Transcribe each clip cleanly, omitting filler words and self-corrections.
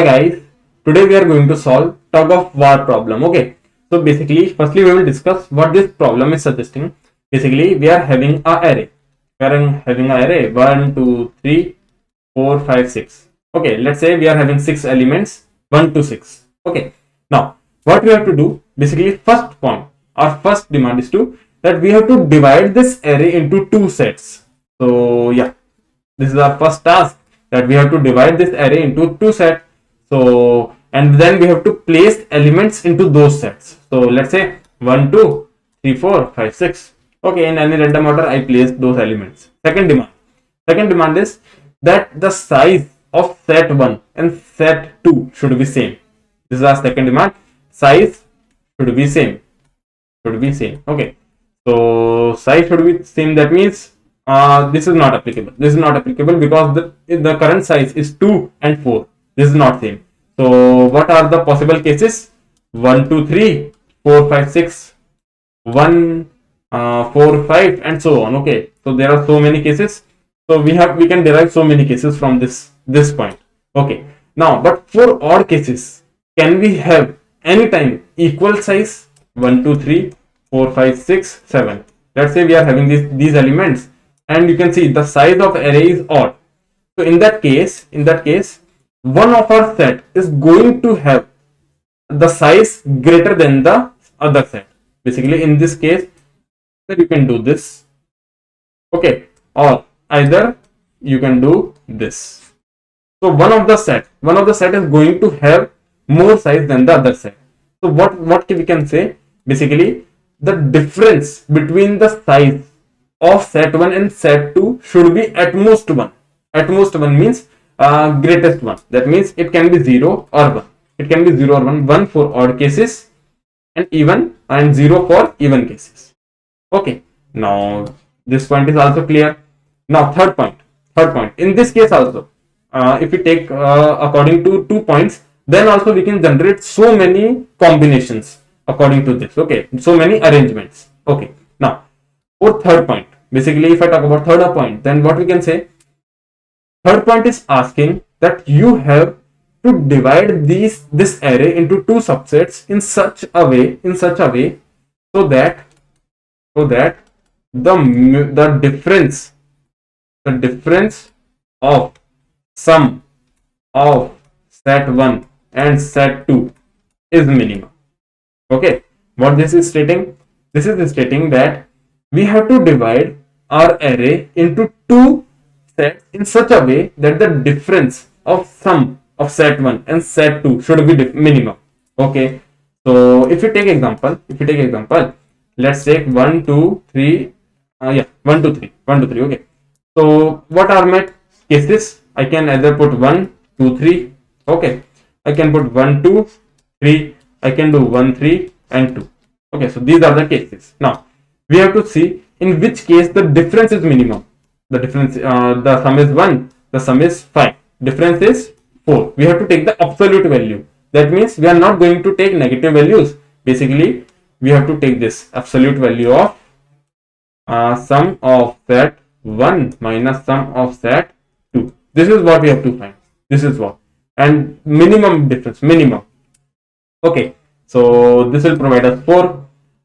Hi guys, today we are going to solve tug of war problem. Okay, so basically, firstly we will discuss what this problem is suggesting. Basically, we are having a array. We are having an array 1, 2, 3, 4, 5, 6. Okay, let's say we are having 6 elements 1 to 6. Okay, now what we have to do, basically, first point, our first demand is to that we have to divide this array into two sets. So yeah, this is our first task, that we have to divide this array into two sets. So and then we have to place elements into those sets. So let's say 1, 2, 3, 4, 5, 6. Okay, in any random order I place those elements. Second demand is that the size of set 1 and set 2 should be same. This is our second demand. Size should be same. Okay, so size should be same. That means this is not applicable. This is not applicable because the current size is 2 and 4. This is not same. So what are the possible cases? 1, 2, 3, 4, 5, 6, 1, 4, 5, and so on. Okay, so there are so many cases. So we can derive so many cases from this point. Okay, now but for odd cases, can we have anytime equal size? 1, 2, 3, 4, 5, 6, 7. Let's say we are having these elements, and you can see the size of array is odd. So in that case, one of our set is going to have the size greater than the other set. Basically, in this case, you can do this. Okay, or either you can do this. So one of the set is going to have more size than the other set. So what we can say? Basically, the difference between the size of set 1 and set 2 should be at most 1. At most 1 means greatest 1. That means it can be 0 or 1. It can be 0 or 1. 1 for odd cases and 0 for even cases. Okay, now this point is also clear. Now third point. In this case also, if we take according to 2 points, then also we can generate so many combinations according to this. Okay, so many arrangements. Okay, now for third point, basically if I talk about third point, then what we can say? Third point is asking that you have to divide this array into two subsets in such a way so that the difference of sum of set 1 and set 2 is minimum. Okay, what this is stating? This is stating that we have to divide our array into two sets in such a way that the difference of sum of set 1 and set 2 should be minimum. Okay, so if you take example, let's take 1, 2, 3. 1, 2, 3. Okay, so what are my cases? I can either put 1, 2, 3. Okay, I can put 1, 2, 3. I can do 1, 3 and 2. Okay, so these are the cases. Now we have to see in which case the difference is minimum. The difference, the sum is 1, the sum is 5, difference is 4. We have to take the absolute value. That means we are not going to take negative values. Basically, we have to take this absolute value of sum of set 1 minus sum of set 2. This is what we have to find. This is what. And minimum difference, minimum. Okay, so this will provide us 4.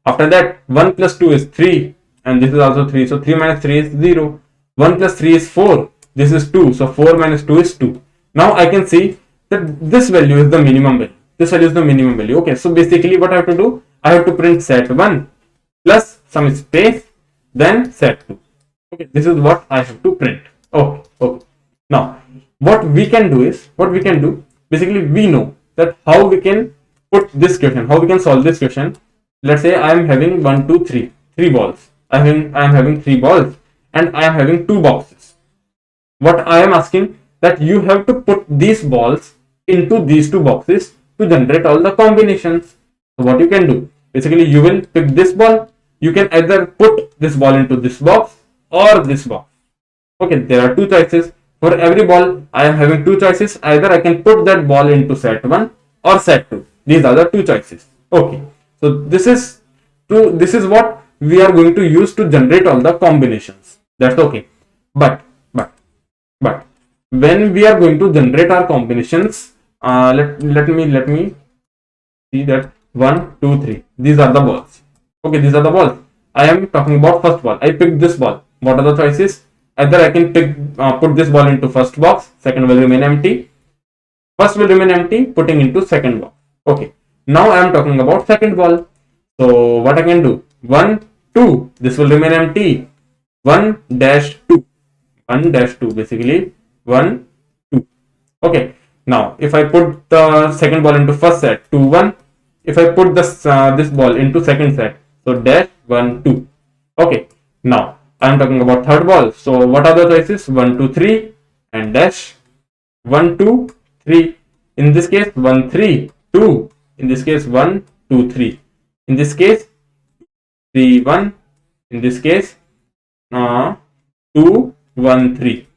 After that, 1 plus 2 is 3, and this is also 3. So 3 minus 3 is 0. 1 plus 3 is 4. This is 2. So 4 minus 2 is 2. Now I can see that this value is the minimum value. This value is the minimum value. Okay, so basically what I have to do? I have to print set 1 plus some space, then set 2. Okay, this is what I have to print. Okay. Now, what we can do, basically we know that how we can put this question, how we can solve this question. Let's say I am having 1, 2, 3, 3 balls. I am having 3 balls and I am having 2 boxes. What I am asking, that you have to put these balls into these 2 boxes to generate all the combinations. So what you can do, basically you will pick this ball. You can either put this ball into this box or this box. Okay, there are 2 choices. For every ball, I am having 2 choices. Either I can put that ball into set 1 or set 2. These are the 2 choices. Okay, so this is what we are going to use to generate all the combinations. That's okay. But when we are going to generate our combinations, let me see that 1, 2, 3. These are the balls. Okay, these are the balls. I am talking about first ball. I picked this ball. What are the choices? Either I can put this ball into first box, second will remain empty. First will remain empty, putting into second box. Okay. Now I am talking about second ball. So what I can do? 1, 2. This will remain empty. 1 dash 2. 1 dash 2. Basically 1, 2. Okay. Now if I put the second ball into first set, 2, 1. If I put this ball into second set, so dash 1, 2. Okay. Now I am talking about third ball. So what are the choices? 1, 2, 3 and dash 1, 2, 3. In this case 1, 3, 2. In this case 1, 2, 3. In this case 3, 1. In this case 2, 1, 3.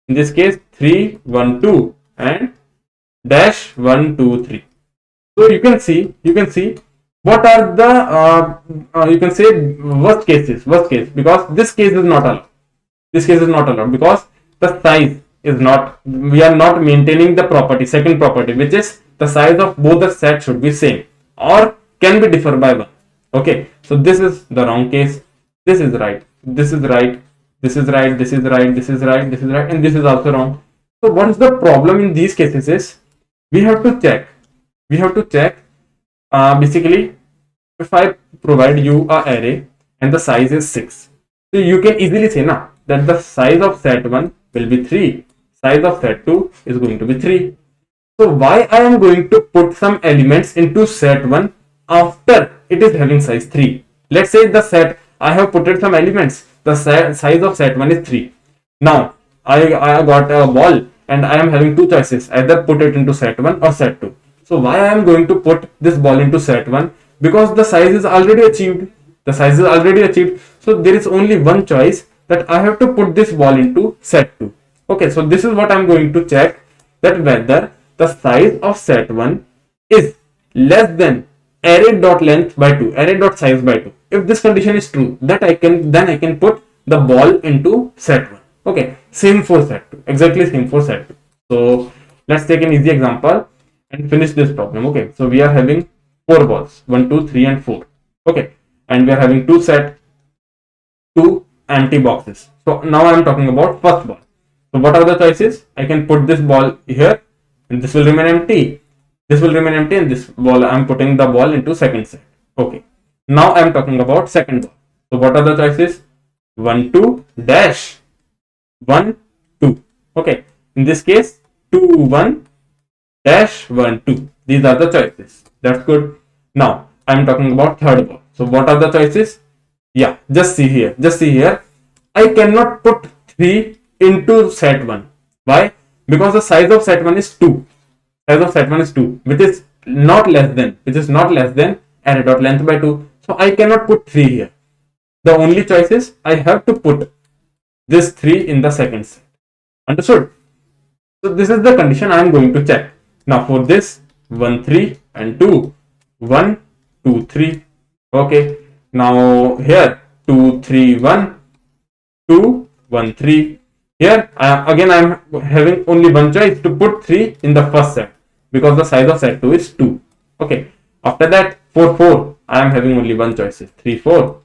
In this case 3, 1, 2 and dash 1, 2, 3. So you can see what are the you can say worst case, because this case is not allowed. This case is not allowed because the size is not, we are not maintaining the property, second property, which is the size of both the sets should be same or can be differ by 1. Okay, so this is the wrong case. This is right. This is right. This is right. This is right. This is right. This is right. And this is also wrong. So what is the problem in these cases is we have to check. Basically, if I provide you a array and the size is 6, so you can easily say now that the size of set 1 will be 3, size of set 2 is going to be 3. So why I am going to put some elements into set 1 after it is having size 3? Let's say the set, I have put some elements, the size of set 1 is 3. Now I got a ball and I am having two choices, either put it into set 1 or set 2. So why I am going to put this ball into set 1? Because the size is already achieved. So there is only one choice, that I have to put this ball into set 2. Okay, so this is what I am going to check, that whether the size of set 1 is less than array.length by 2, array.size by 2. If this condition is true, then I can put the ball into set 1. Okay, same for set 2, exactly same for set 2. So let's take an easy example and finish this problem. Okay, so we are having 4 balls, 1, 2, 3 and 4. Okay, and we are having 2 empty boxes. So now I am talking about first ball. So what are the choices? I can put this ball here and this will remain empty. This will remain empty, and this ball I am putting the ball into second set. Okay, now I am talking about second ball. So what are the choices? 1, 2 dash 1, 2. Okay, in this case 2, 1 dash 1, 2. These are the choices. That's good. Now I am talking about third ball. So what are the choices? Yeah, just see here. I cannot put 3 into set 1. Why? Because the size of set 1 is 2. Which is not less than array.length by 2. So I cannot put 3 here. The only choice is I have to put this 3 in the second set. Understood? So this is the condition I am going to check. Now for this 1, 3 and 2, 1, 2, 3. Okay. Now here 2, 3, 1, 2, 1, 3. Here again I am having only one choice, to put 3 in the first set, because the size of set 2 is 2. Okay. After that 4, 4. I am having only one choice, 3, 4.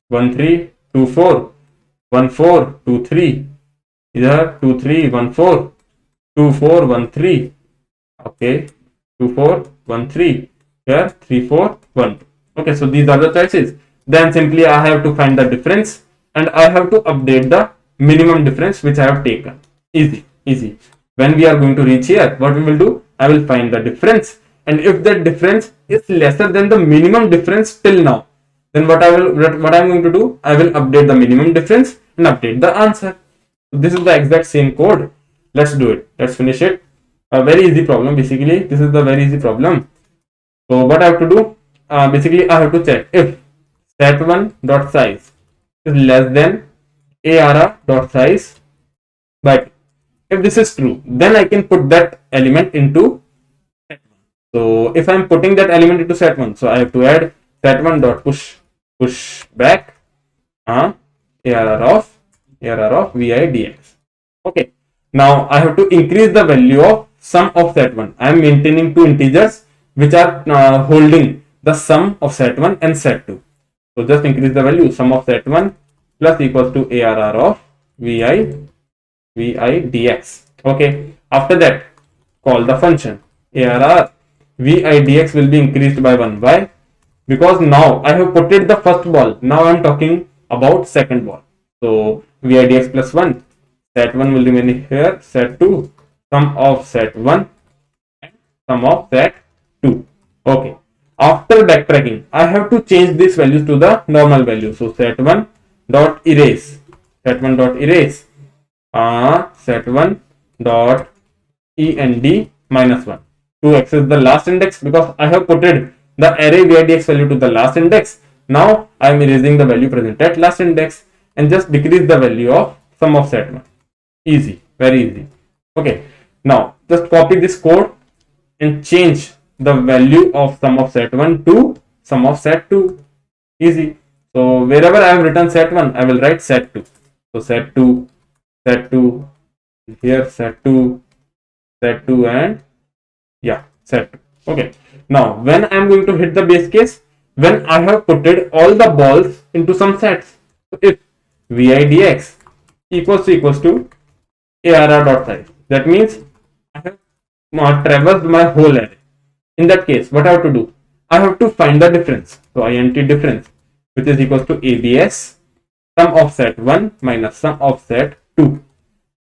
1, 3, 2, 4. 1, 4, 2, 3. Here 2, 3, 1, 4. 2, 4, 1, 3. Okay. 2, 4, 1, 3. Here 3, 4, 1, 2. Okay. So these are the choices. Then simply I have to find the difference and I have to update the minimum difference which I have taken. Easy. When we are going to reach here, what we will do? I will find the difference, and if that difference is lesser than the minimum difference till now, then what I am going to do? I will update the minimum difference and update the answer. So this is the exact same code. Let's do it. Let's finish it. A very easy problem. Basically, this is the very easy problem. So what I have to do? Basically, I have to check if set1 dot size is less than arr.size by 2. If this is true, then I can put that element into set 1. So if I am putting that element into set 1, so I have to add set1 dot push back arr of vi dx. Okay. Now I have to increase the value of sum of set 1. I am maintaining two integers which are holding the sum of set 1 and set 2. So just increase the value sum of set 1 plus equals to ARR of vi dx. Okay. After that, call the function ARR vi dx will be increased by 1. Why? Because now I have put it the first ball. Now I am talking about second ball. So vi dx plus 1. Set 1 will remain here. Set 2. Sum of set 1 and sum of set 2. Okay. After backtracking, I have to change these values to the normal value. So set 1 dot erase. Set 1 dot erase. Set 1 dot end minus 1 to access the last index, because I have put it the array VIDX value to the last index. Now I am erasing the value present at last index and just decrease the value of sum of set 1. Easy, very easy. Okay, now just copy this code and change the value of sum of set 1 to sum of set 2. Easy. So wherever I have written set 1, I will write set 2. So set 2, here set 2, and yeah, set 2. Okay. Now when I am going to hit the base case, when I have put all the balls into some sets. So if VIDX equals to ARR dot size, that means I have traversed my whole array. In that case, what I have to do? I have to find the difference. So int difference, which is equals to ABS sum of set 1 minus sum of set 2.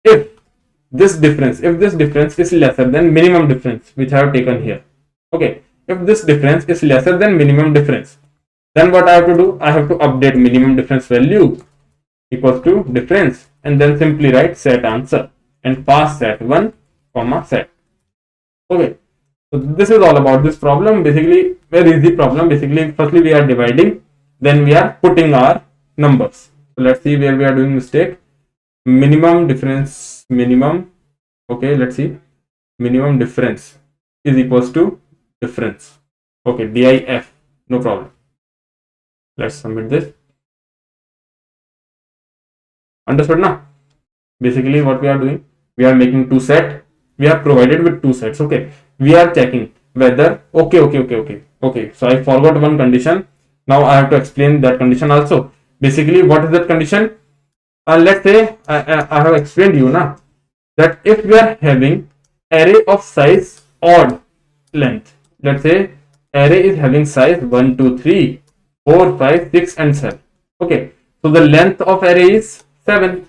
If this difference is lesser than minimum difference, which I have taken here. Okay, if this difference is lesser than minimum difference, then what I have to do? I have to update minimum difference value equals to difference and then simply write set answer and pass set 1 comma set. Okay, so this is all about this problem. Basically very easy problem. Basically firstly we are dividing, then we are putting our numbers. So let's see where we are doing mistake. Minimum difference, okay, let's see, minimum difference is equals to difference. Okay, DIF, no problem. Let's submit this. Understood now? Basically what we are doing, we are making two sets. We are provided with two sets. Okay, we are checking whether okay. So I forgot one condition. Now I have to explain that condition also. Basically, what is that condition? Let's say I have explained you now that if we are having array of size odd length, let's say array is having size 1, 2, 3, 4, 5, 6 and 7. Okay, so the length of array is 7.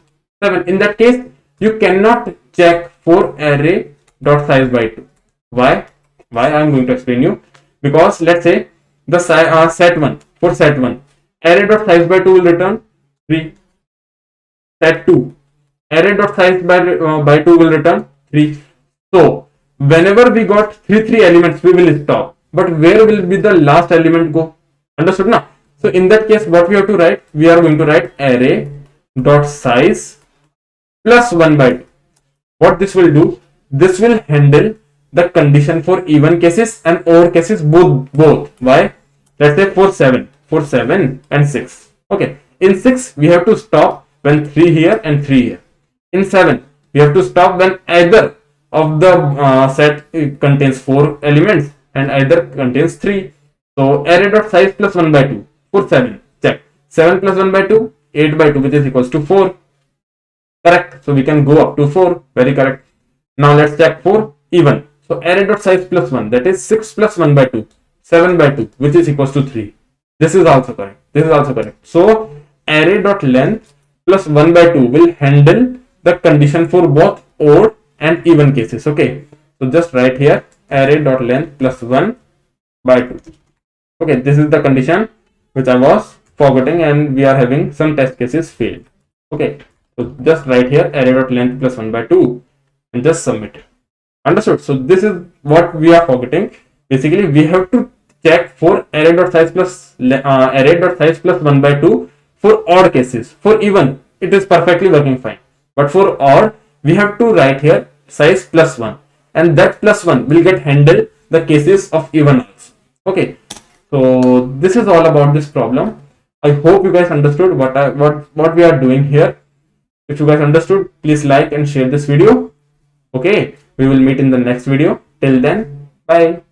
In that case, you cannot check for array dot size by 2. Why? I am going to explain you. Because let's say the set 1, for set 1, array dot size by 2 will return 3. Set 2, array dot size by 2 will return 3. So whenever we got 3 elements, we will stop. But where will be the last element go? Understood now? So in that case, what we have to write? We are going to write array dot size plus 1 by 2. What this will do? This will handle the condition for even cases and odd cases both. Why? Let's say for 7 and 6. Okay, in 6 we have to stop when 3 here and 3 here. In 7 we have to stop when either of the set contains 4 elements and either contains 3. So array dot size plus 1 by 2 for 7. Check 7 plus 1 by 2, 8 by 2, which is equals to 4. Correct. So we can go up to 4. Very correct. Now let's check for even. So array dot size plus 1, that is 6 plus 1 by 2, 7 by 2, which is equals to 3. This is also correct. So array dot length plus 1 by 2 will handle the condition for both odd and even cases. Okay, so just write here array dot length plus 1 by 2. Okay, this is the condition which I was forgetting, and we are having some test cases failed. Okay, so just write here array dot length plus 1 by 2 and just submit it. Understood? So this is what we are forgetting. Basically we have to check for array dot size plus 1 by 2 for odd cases. For even it is perfectly working fine, but for odd we have to write here size plus 1, and that plus 1 will get handle the cases of even also. Okay, so this is all about this problem. I hope you guys understood what we are doing here. If you guys understood, please like and share this video. Okay, we will meet in the next video. Till then, bye.